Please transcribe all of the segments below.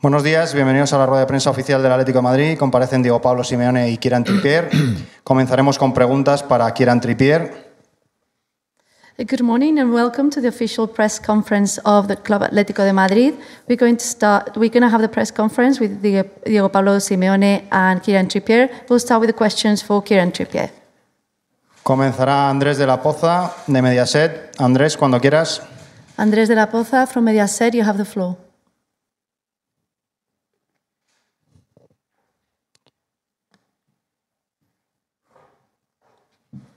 Buenos días, bienvenidos a la rueda de prensa oficial del Atlético de Madrid. Comparecen Diego Pablo, Simeone y Kieran Trippier. Comenzaremos con preguntas para Kieran Trippier. Good morning and welcome to the official press conference of the Club Atlético de Madrid. We're going to have the press conference with Diego Pablo, Simeone and Kieran Trippier. We'll start with the questions for Kieran Trippier. Comenzará Andrés de la Poza, de Mediaset. Andrés, cuando quieras. Andrés de la Poza from Mediaset, you have the floor.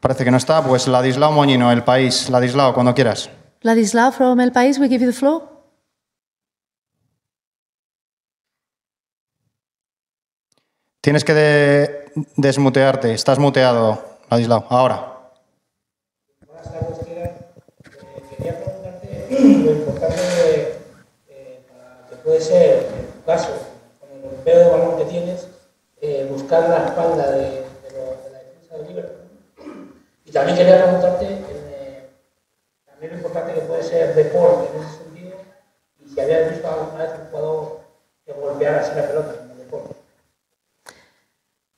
Parece que no está, pues Ladislao Moñino, El País. Ladislao, cuando quieras. Ladislao from El País, we give you the floor. Tienes que desmutearte, estás muteado, Ladislao, ahora. Buenas tardes, Kieran. Quería preguntarte lo importante que puede ser, en tu caso, con el golpeo de balón que tienes, buscar la espalda de la defensa del Liverpool. Y también quería preguntarte también lo importante que puede ser deporte en ese sentido, y si habías visto alguna vez un jugador que golpeara así la pelota en el deporte.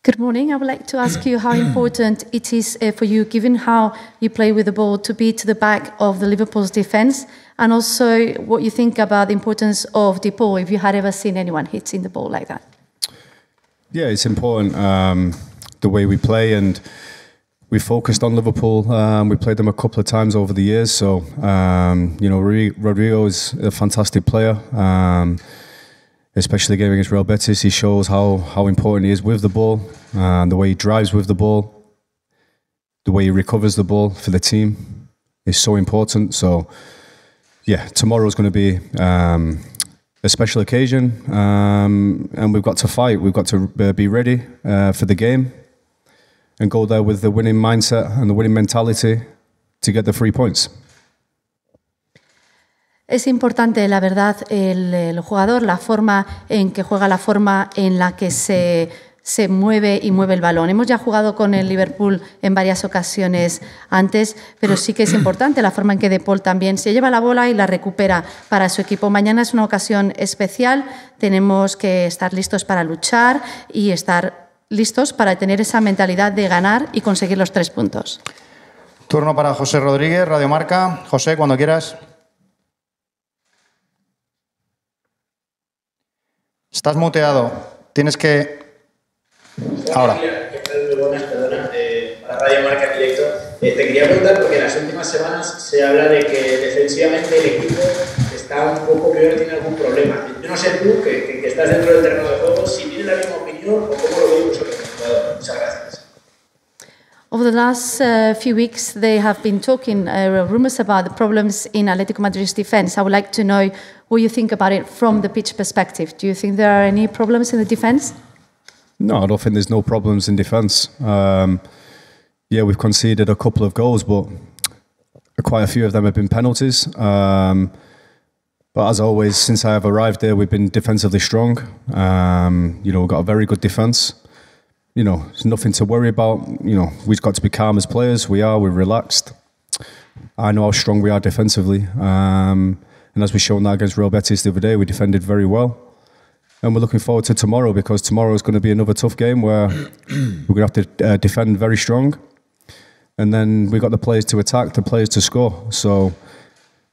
Good morning. I would like to ask you how important it is for you, given how you play with the ball, to be to the back of the Liverpool's defence, and also what you think about the importance of the ball, if you had ever seen anyone hitting the ball like that. Yeah, it's important the way we play, and we focused on Liverpool. We played them a couple of times over the years, so Rodrigo is a fantastic player. Especially game against Real Betis, he shows how important he is with the ball, the way he drives with the ball, the way he recovers the ball for the team is so important. So, yeah, tomorrow's going to be a special occasion, and we've got to fight. We've got to be ready for the game and go there with the winning mindset and the winning mentality to get the 3 points. Es importante, la verdad, el jugador, la forma en que juega, la forma en la que se mueve y mueve el balón. Hemos ya jugado con el Liverpool en varias ocasiones antes, pero sí que es importante la forma en que De Paul también se lleva la bola y la recupera para su equipo. Mañana es una ocasión especial, tenemos que estar listos para luchar y estar listos para tener esa mentalidad de ganar y conseguir los 3 puntos. Turno para José Rodríguez, Radio Marca. José, cuando quieras. Estás muteado. Tienes que... Ahora. Muy buenas, perdona, para Radio Marca en directo. Te quería preguntar, porque en las últimas semanas se habla de que defensivamente el equipo está un poco peor, tiene algún problema. Yo no sé tú, que estás dentro del terreno de juego, si tienes la misma opinión o cómo lo veis vosotros como jugador. Muchas gracias. Over the last few weeks, they have been talking rumors about the problems in Atletico Madrid's defense. I would like to know what you think about it from the pitch perspective. Do you think there are any problems in the defense? No, I don't think there's no problems in defence. Yeah, we've conceded a couple of goals, but quite a few of them have been penalties. But as always, since I have arrived there, we've been defensively strong. We've got a very good defence. There's nothing to worry about. We've got to be calm as players. We're relaxed. I know how strong we are defensively. And as we've shown that against Real Betis the other day, we defended very well. And we're looking forward to tomorrow, because tomorrow is going to be another tough game where we're going to have to defend very strong. And then we've got the players to attack, the players to score. So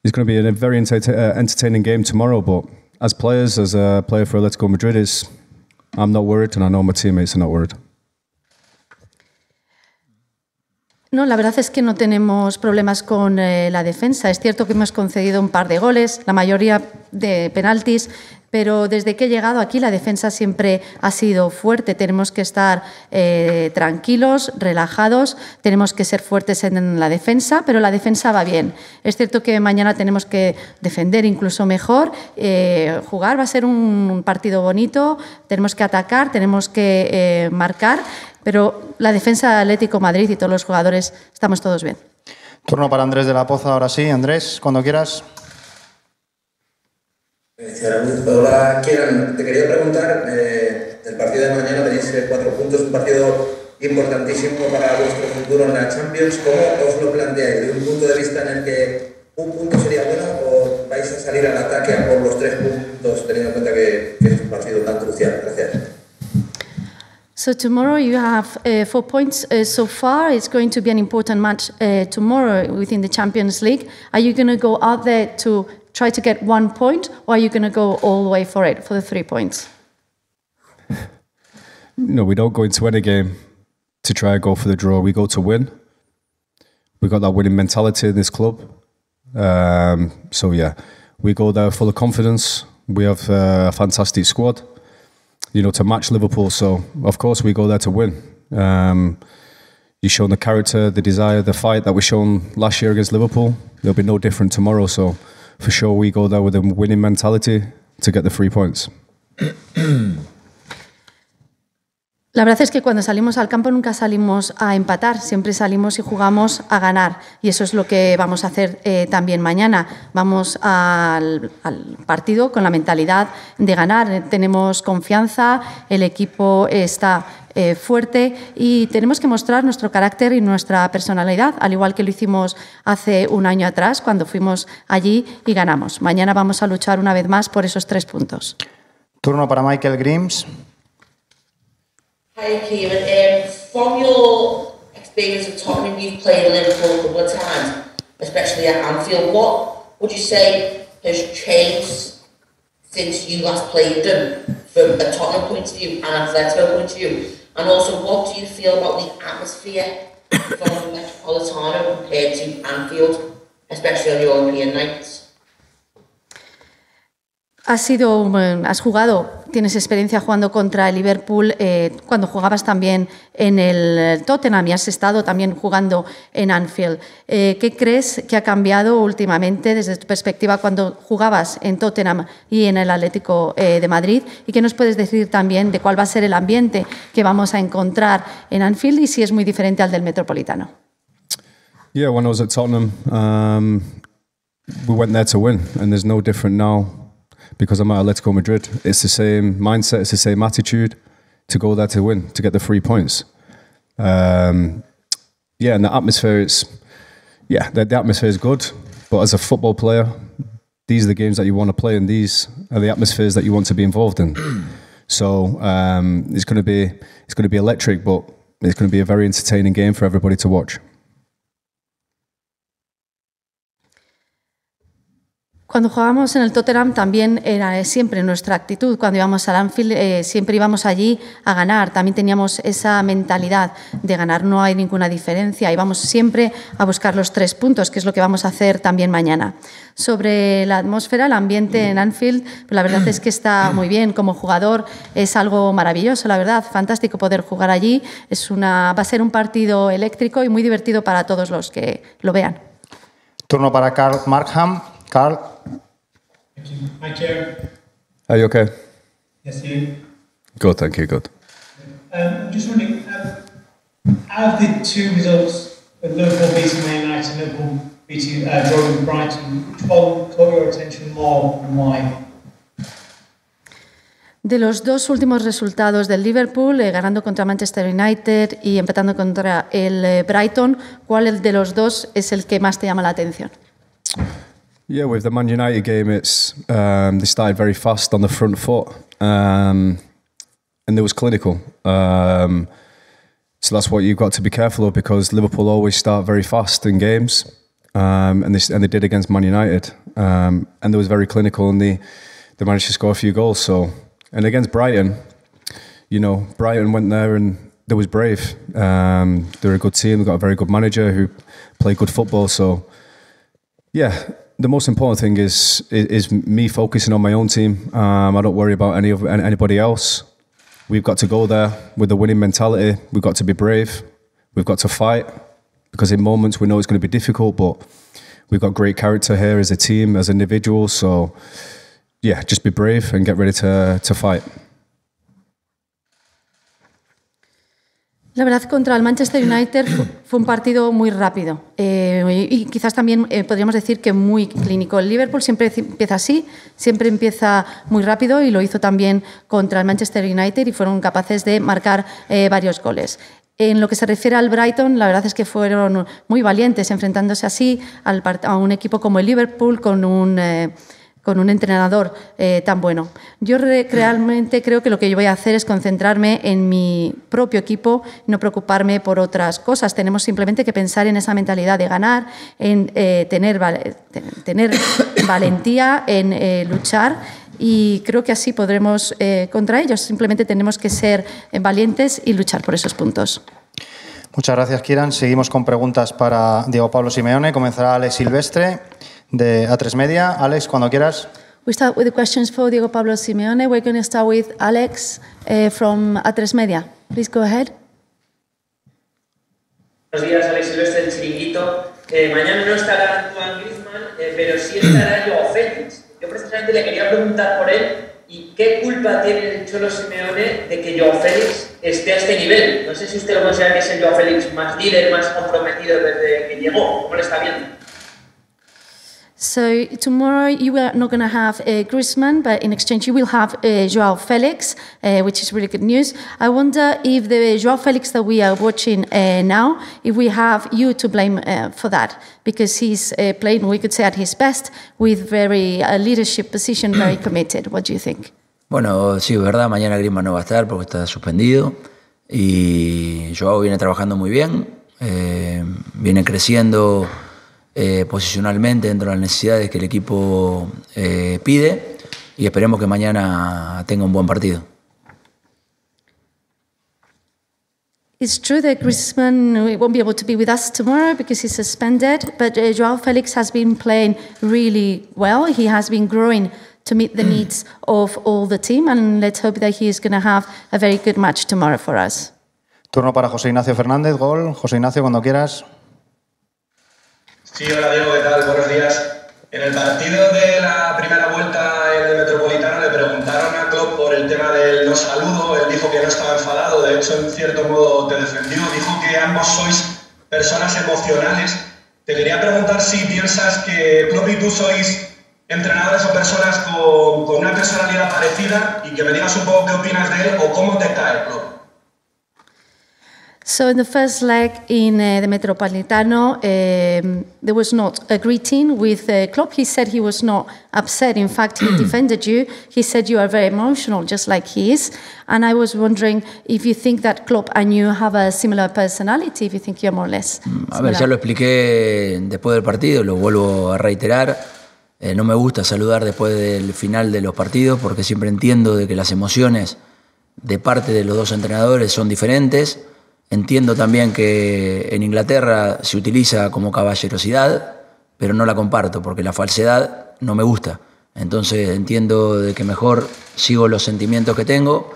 it's going to be a very entertaining game tomorrow. But as players, as a player for Atletico Madrid, I'm not worried, and I know my teammates are not worried. No, la verdad es que no tenemos problemas con la defensa. Es cierto que hemos concedido un par de goles, la mayoría de penaltis, pero desde que he llegado aquí la defensa siempre ha sido fuerte. Tenemos que estar tranquilos, relajados, tenemos que ser fuertes en la defensa, pero la defensa va bien. Es cierto que mañana tenemos que defender incluso mejor, jugar va a ser un partido bonito, tenemos que atacar, tenemos que marcar, pero la defensa de Atlético Madrid y todos los jugadores estamos todos bien. Turno para Andrés de la Poza, ahora sí. Andrés, cuando quieras. Hola, Kieran. Te quería preguntar, del partido de mañana tenéis 4 puntos, un partido importantísimo para vuestro futuro en la Champions. ¿Cómo os lo planteáis? ¿De un punto de vista en el que un punto sería bueno o vais a salir al ataque a por los 3 puntos, teniendo en cuenta que es un partido tan crucial? Gracias. So tomorrow you have 4 points so far. It's going to be an important match tomorrow within the Champions League. Are you going to go out there to try to get 1 point, or are you going to go all the way for it, for the 3 points? No, we don't go into any game to try and go for the draw. We go to win. We've got that winning mentality in this club. So yeah, we go there full of confidence. We have a fantastic squad, you know, to match Liverpool. So of course we go there to win. You've shown the character, the desire, the fight that we shown last year against Liverpool. There'll be no different tomorrow. So for sure we go there with a winning mentality to get the 3 points. La verdad es que cuando salimos al campo nunca salimos a empatar, siempre salimos y jugamos a ganar, y eso es lo que vamos a hacer también mañana. Vamos al partido con la mentalidad de ganar, tenemos confianza, el equipo está fuerte y tenemos que mostrar nuestro carácter y nuestra personalidad, al igual que lo hicimos hace un año atrás cuando fuimos allí y ganamos. Mañana vamos a luchar una vez más por esos 3 puntos. Turno para Michael Grims. Hi Kieran, from your experience of Tottenham, you've played Liverpool a couple of times, especially at Anfield. What would you say has changed since you last played them from a Tottenham point of view and Atletico point of view? And also, what do you feel about the atmosphere from Metropolitano compared to Anfield, especially on European nights? Has jugado, tienes experiencia jugando contra el Liverpool, cuando jugabas también en el Tottenham y has estado también jugando en Anfield. ¿Qué crees que ha cambiado últimamente desde tu perspectiva cuando jugabas en Tottenham y en el Atlético de Madrid? ¿Y qué nos puedes decir también de cuál va a ser el ambiente que vamos a encontrar en Anfield y si es muy diferente al del Metropolitano? Yeah, when I was at Tottenham, we went there to win, and there's no different now. Because I'm at Atletico Madrid, it's the same mindset, it's the same attitude to go there to win, to get the 3 points. And the atmosphere, the atmosphere is good, but as a football player, these are the games that you want to play, and these are the atmospheres that you want to be involved in. So it's going to be electric, but it's going to be a very entertaining game for everybody to watch. Cuando jugábamos en el Tottenham también era siempre nuestra actitud. Cuando íbamos al Anfield siempre íbamos allí a ganar. También teníamos esa mentalidad de ganar, no hay ninguna diferencia. Íbamos siempre a buscar los 3 puntos, que es lo que vamos a hacer también mañana. Sobre la atmósfera, el ambiente en Anfield, pues la verdad es que está muy bien. Como jugador es algo maravilloso, la verdad. Fantástico poder jugar allí. Va a ser un partido eléctrico y muy divertido para todos los que lo vean. Turno para Carl Markham. Carl. Thank you. Hi, Kieran. Are you okay? Yes, you. Good, thank you, good. I'm just wondering, out of the 2 results, Liverpool beating Man United and Liverpool beating drawing Brighton, which one caught your attention more and why? De los 2 últimos resultados del Liverpool, ganando contra Manchester United y empatando contra el Brighton, ¿cuál de los 2 es el que más te llama la atención? Yeah, with the Man United game, it's they started very fast on the front foot, and they was clinical. So that's what you've got to be careful of, because Liverpool always start very fast in games, and they did against Man United, and they was very clinical, and they managed to score a few goals. So, and against Brighton, you know, Brighton went there and they was brave. They're a good team. They've got a very good manager who play good football. So, yeah. The most important thing is me focusing on my own team. I don't worry about anybody else. We've got to go there with a winning mentality. We've got to be brave. We've got to fight, because in moments we know it's going to be difficult, but we've got great character here as a team, as individuals. So, yeah, just be brave and get ready to fight. La verdad, contra el Manchester United fue un partido muy rápido y quizás también podríamos decir que muy clínico. El Liverpool siempre empieza así, siempre empieza muy rápido, y lo hizo también contra el Manchester United y fueron capaces de marcar varios goles. En lo que se refiere al Brighton, la verdad es que fueron muy valientes enfrentándose así a un equipo como el Liverpool con un entrenador tan bueno. Yo realmente creo que lo que yo voy a hacer es concentrarme en mi propio equipo, no preocuparme por otras cosas. Tenemos simplemente que pensar en esa mentalidad de ganar, en tener valentía, en luchar, y creo que así podremos contra ellos. Simplemente tenemos que ser valientes y luchar por esos puntos. Muchas gracias, Kieran. Seguimos con preguntas para Diego Pablo Simeone. Comenzará Alex Silvestre de A3 Media. Alex, cuando quieras. We start with the questions for Diego Pablo Simeone. We're going to start with Alex from A3 Media. Please go ahead. Buenos días, Alex Silvestre del Chiringuito. Mañana no estará Antoine Griezmann, pero sí estará Joao Félix. Yo precisamente le quería preguntar por él y qué culpa tiene el Cholo Simeone de que Joao Félix esté a este nivel. No sé si usted lo considera que es el Joao Félix más líder, más comprometido desde que llegó. ¿Cómo le está viendo? So tomorrow you are not going to have Griezmann, but in exchange you will have Joao Felix, which is really good news. I wonder if the Joao Felix that we are watching now, if we have you to blame for that, because he's playing, we could say, at his best, with very leadership position, very committed. What do you think? Bueno, sí, es verdad, mañana Griezmann no va a estar porque está suspendido y Joao viene trabajando muy bien, viene creciendo posicionalmente dentro de las necesidades que el equipo pide y esperemos que mañana tenga un buen partido. It's true that Griezmann won't be able to be with us tomorrow because he's suspended, but Joao Felix has been playing really well. He has been growing to meet the needs of all the team, and let's hope that he is going to have a very good match tomorrow for us. Turno para José Ignacio Fernández, Gol. José Ignacio, cuando quieras. Sí, hola Diego, ¿qué tal? Buenos días. En el partido de la primera vuelta en el Metropolitano le preguntaron a Klopp por el tema del no saludo. Él dijo que no estaba enfadado, de hecho en cierto modo te defendió. Dijo que ambos sois personas emocionales. Te quería preguntar si piensas que Klopp y tú sois entrenadores o personas con una personalidad parecida y que me digas un poco qué opinas de él o cómo te cae Klopp. So in the first leg in the Metropolitano, there was not a greeting with Klopp. He said he was not upset. In fact, he defended you. He said you are very emotional, just like he is. And I was wondering if you think that Klopp and you have a similar personality, if you think you're more or less similar. A ver, ya lo expliqué después del partido, lo vuelvo a reiterar. No me gusta saludar después del final de los partidos porque siempre entiendo de que las emociones de parte de los dos entrenadores son diferentes. Entiendo también que en Inglaterra se utiliza como caballerosidad, pero no la comparto porque la falsedad no me gusta. Entonces entiendo de que mejor sigo los sentimientos que tengo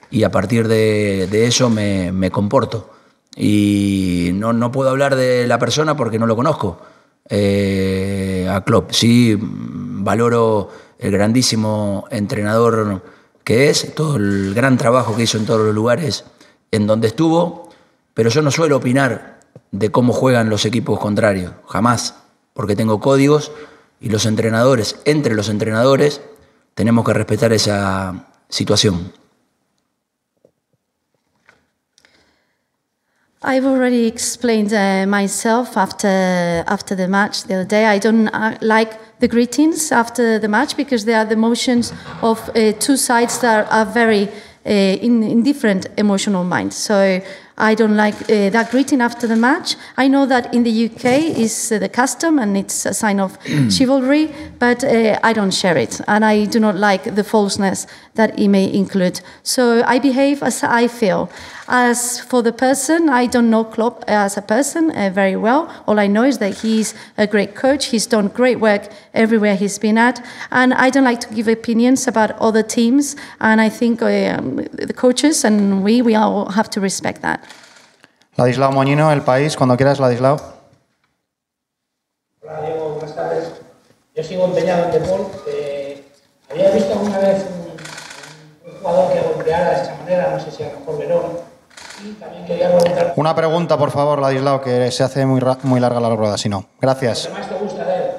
y a partir de eso me comporto. Y no puedo hablar de la persona porque no lo conozco. A Klopp sí valoro el grandísimo entrenador que es, todo el gran trabajo que hizo en todos los lugares en donde estuvo. Pero yo no suelo opinar de cómo juegan los equipos contrarios, jamás, porque tengo códigos y los entrenadores, entre los entrenadores, tenemos que respetar esa situación. I've already explained myself after the match the other day. I don't like the greetings after the match because they are the emotions of two sides that are very in different emotional minds. So I don't like that greeting after the match. I know that in the UK is the custom and it's a sign of chivalry, but I don't share it. And I do not like the falseness that it may include. So I behave as I feel. As for the person, I don't know Klopp as a person very well. All I know is that he's a great coach. He's done great work everywhere he's been at. And I don't like to give opinions about other teams. And I think the coaches and we all have to respect that. Ladislao Moñino, El País, cuando quieras, Ladislao. Hola Diego, buenas tardes. Yo sigo empeñado en De Paul. ¿Había visto alguna vez un jugador que golpeara de esta manera? No sé si a lo mejor Verón. Y también quería preguntar... Una pregunta, por favor, Ladislao, que se hace muy larga la rueda, si no. Gracias. ¿Qué más te gusta de él?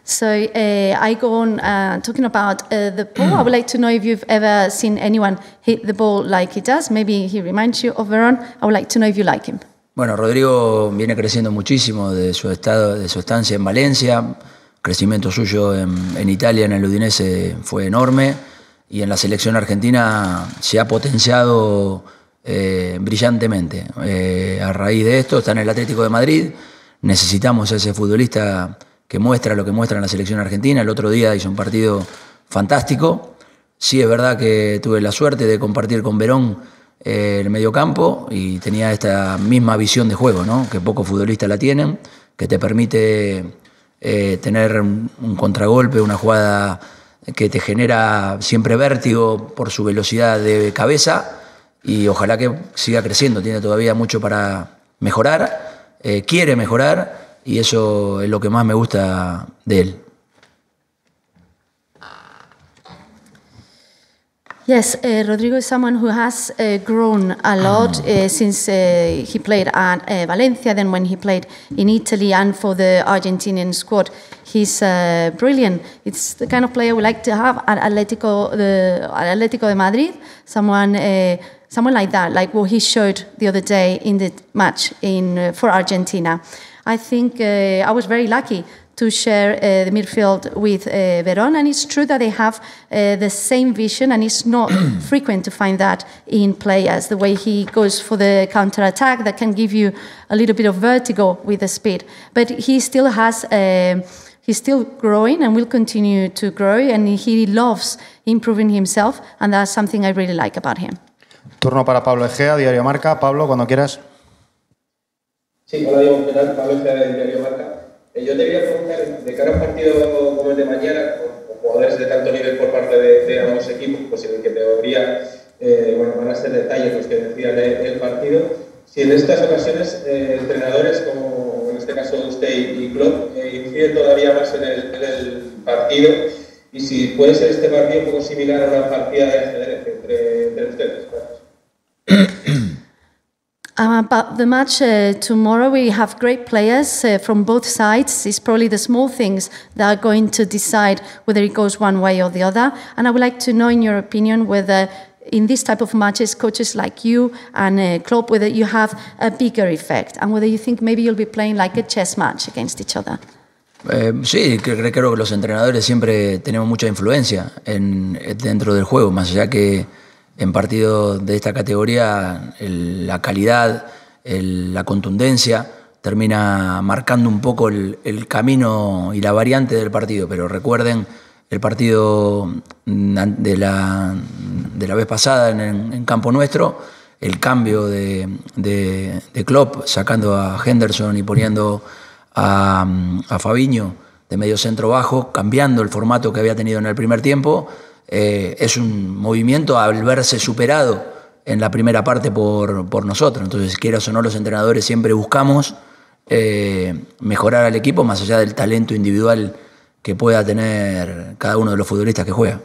So I go on talking about the ball. I would like to know if you've ever seen anyone hit the ball like he does. Maybe he reminds you of Verón. I would like to know if you like him. Bueno, Rodrigo viene creciendo muchísimo de su estancia en Valencia. El crecimiento suyo en Italia, en el Udinese, fue enorme. Y en la selección argentina se ha potenciado brillantemente. A raíz de esto está en el Atlético de Madrid. Necesitamos a ese futbolista que muestra lo que muestra en la selección argentina. El otro día hizo un partido fantástico. Sí, es verdad que tuve la suerte de compartir con Verón el mediocampo y tenía esta misma visión de juego, ¿no? Que pocos futbolistas la tienen, que te permite tener un contragolpe, una jugada que te genera siempre vértigo por su velocidad de cabeza, y ojalá que siga creciendo. Tiene todavía mucho para mejorar, quiere mejorar, y eso es lo que más me gusta de él. Yes, Rodrigo is someone who has grown a lot since he played at Valencia, then when he played in Italy and for the Argentinian squad. He's brilliant. It's the kind of player we like to have at Atletico de Madrid, someone like that, like what he showed the other day in the match for Argentina. I think I was very lucky to share the midfield with Verón, and it's true that they have the same vision, and it's not frequent to find that in players, the way he goes for the counter-attack that can give you a little bit of vertigo with the speed. But he still has, he's still growing and will continue to grow, and he loves improving himself, and that's something I really like about him. Turno para Pablo Egea, Diario Marca. Pablo, cuando quieras. Sí, hola Diego, ¿qué tal? Pablo Egea, del Diario Marca. Yo te quería preguntar, de cara a un partido como el de mañana, con jugadores de tanto nivel por parte de ambos equipos, pues en el que teoría van a ser detalles los que decidan el partido, si en estas ocasiones entrenadores como en este caso usted y Klopp inciden todavía más en el partido, y si puede ser este partido un poco similar a una partida de ajedrez entre ustedes. About the match tomorrow, we have great players from both sides. It's probably the small things that are going to decide whether it goes one way or the other. And I would like to know, in your opinion, whether in this type of matches, coaches like you and Klopp, whether you have a bigger effect, and whether you think maybe you'll be playing like a chess match against each other. Sí, creo que los entrenadores siempre tenemos mucha influencia dentro del juego, más allá que en partidos de esta categoría la calidad, la contundencia termina marcando un poco el camino y la variante del partido. Pero recuerden el partido de la vez pasada en campo nuestro, el cambio de Klopp sacando a Henderson y poniendo a Fabinho de medio centro bajo, cambiando el formato que había tenido en el primer tiempo. Es un movimiento al verse superado en la primera parte por nosotros. Entonces, quieras o no, los entrenadores siempre buscamos mejorar al equipo más allá del talento individual que pueda tener cada uno de los futbolistas que juega.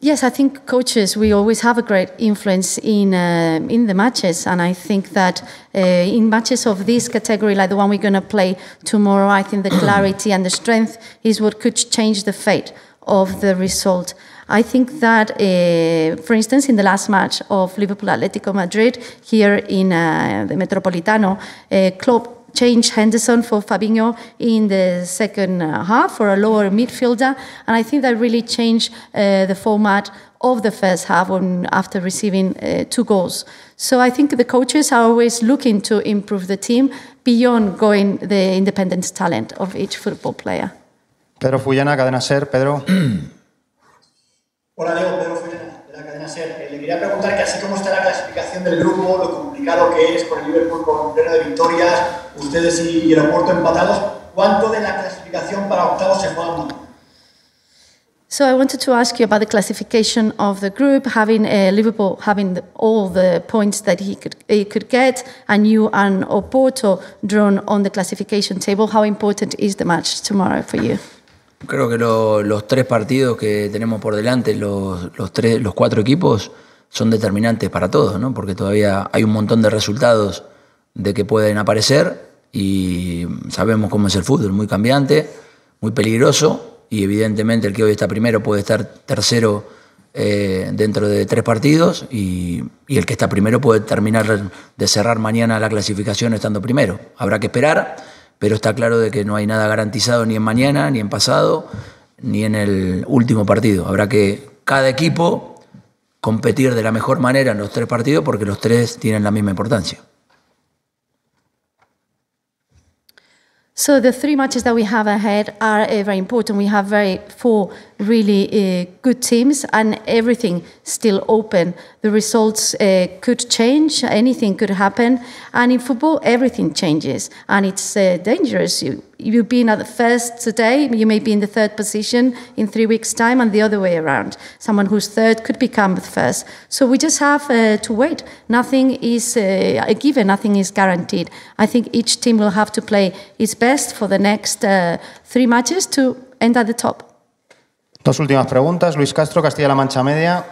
Yes, I think coaches, we always have a great influence in the matches, and I think that in matches of this category, like the one we're going to play tomorrow, I think the clarity and the strength is what could change the fate of the result. I think that, for instance, in the last match of Liverpool-Atletico Madrid, here in the Metropolitano, Klopp changed Henderson for Fabinho in the second half for a lower midfielder, and I think that really changed the format of the first half after receiving 2 goals. So I think the coaches are always looking to improve the team beyond going the independent talent of each football player. Pedro Fullana, Cadena SER. Pedro. Hola Diego, Pedro Fullana, de la Cadena SER. Le quería preguntar que así como está la clasificación del grupo, lo complicado que es con el Liverpool con pleno de victorias, ustedes y el Oporto empatados, ¿cuánto de la clasificación para octavos se juega mañana? So I wanted to ask you about the classification of the group, having Liverpool having all the points that he could get, and you and Oporto drawn on the classification table. How important is the match tomorrow for you? Creo que los 3 partidos que tenemos por delante, los 4 equipos, son determinantes para todos, ¿no? Porque todavía hay un montón de resultados de que pueden aparecer y sabemos cómo es el fútbol, muy cambiante, muy peligroso y evidentemente el que hoy está primero puede estar tercero dentro de 3 partidos y el que está primero puede terminar de cerrar mañana la clasificación estando primero. Habrá que esperar, pero está claro de que no hay nada garantizado ni en mañana, ni en pasado, ni en el último partido. Habrá que cada equipo competir de la mejor manera en los 3 partidos porque los 3 tienen la misma importancia. So the 3 matches that we have ahead are very important. We have 4 really good teams and everything still open. The results could change, anything could happen. And in football, everything changes. And it's dangerous. You've been at the first today, you may be in the 3rd position in 3 weeks' time and the other way around. Someone who's 3rd could become the 1st. So we just have to wait. Nothing is a given, nothing is guaranteed. I think each team will have to play its best for the next 3 matches to end at the top. 2 últimas preguntas. Luis Castro, Castilla-La Mancha Media.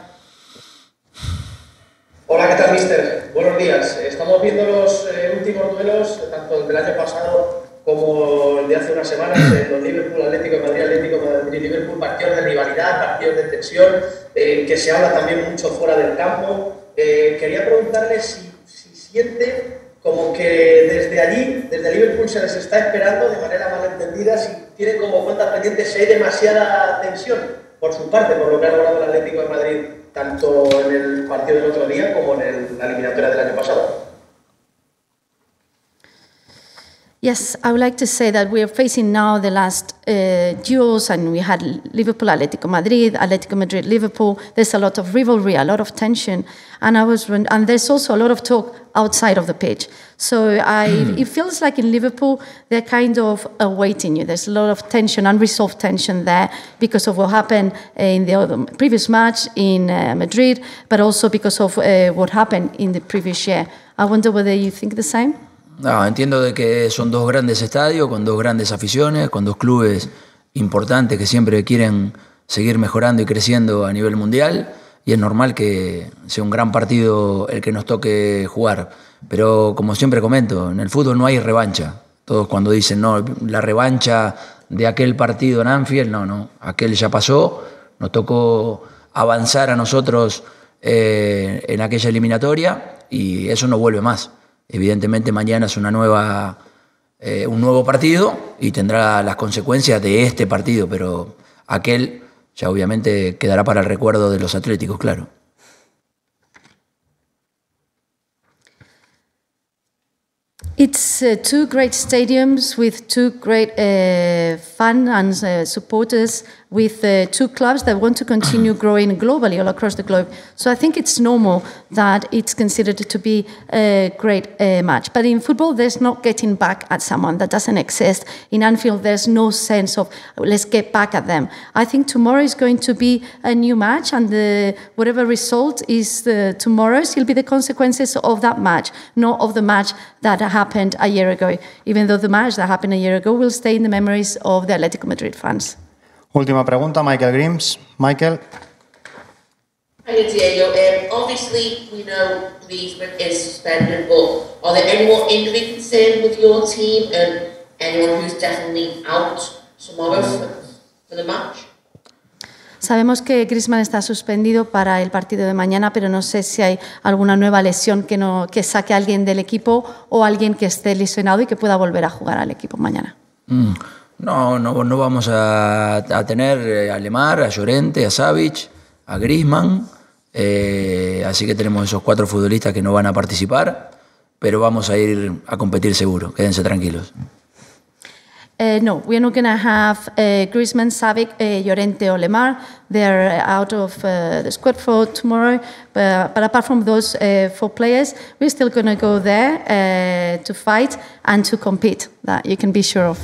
Hola, ¿qué tal, mister? Buenos días. Estamos viendo los últimos duelos, tanto el del año pasado como el de hace unas semanas, los Liverpool, Atlético de Madrid, Liverpool, partidos de rivalidad, partidos de tensión, que se habla también mucho fuera del campo. Quería preguntarle si siente como que desde allí, desde Liverpool, se les está esperando de manera malentendida, si tienen como cuentas pendientes, si hay demasiada tensión por su parte, por lo que ha logrado el Atlético de Madrid, tanto en el partido del otro día como en la eliminatoria del año pasado. Yes, I would like to say that we are facing now the last duels, and we had Liverpool, Atletico Madrid, Liverpool. There's a lot of rivalry, a lot of tension, and there's also a lot of talk outside of the pitch. So it feels like in Liverpool they're kind of awaiting you. There's a lot of tension, unresolved tension there because of what happened in the previous match in Madrid, but also because of what happened in the previous year. I wonder whether you think the same. No, entiendo de que son 2 grandes estadios, con 2 grandes aficiones, con 2 clubes importantes que siempre quieren seguir mejorando y creciendo a nivel mundial y es normal que sea un gran partido el que nos toque jugar. Pero como siempre comento, en el fútbol no hay revancha. Todos cuando dicen, no, la revancha de aquel partido en Anfield, no, aquel ya pasó, nos tocó avanzar a nosotros en aquella eliminatoria y eso no vuelve más. Evidentemente mañana es un nuevo partido y tendrá las consecuencias de este partido, pero aquel ya obviamente quedará para el recuerdo de los atléticos, claro. It's 2 great stadiums with 2 great fans and supporters, with 2 clubs that want to continue growing globally all across the globe. So I think it's normal that it's considered to be a great match. But in football, there's no getting back at someone. That doesn't exist. In Anfield, there's no sense of let's get back at them. I think tomorrow is going to be a new match, and whatever result is tomorrow's, will be the consequences of that match, not of the match that happened a year ago, even though the match that happened a year ago will stay in the memories of the Atletico Madrid fans. Última pregunta, Michael Grims. Michael. Hi, Diego. Obviously, we know Griezmann is suspended, but are there any more injury concern with your team and anyone who's definitely out tomorrow for the match? Sabemos que Griezmann está suspendido para el partido de mañana, pero no sé si hay alguna nueva lesión que saque a alguien del equipo o alguien que esté lesionado y que pueda volver a jugar al equipo mañana. No vamos a tener a Lemar, a Llorente, a Savic, a Griezmann, así que tenemos esos 4 futbolistas que no van a participar, pero vamos a ir a competir seguro, quédense tranquilos. No, we're not going to have Griezmann, Savic, Llorente or Lemar. They're out of the squad for tomorrow. But apart from those 4 players, we're still going to go there to fight and to compete. That you can be sure of.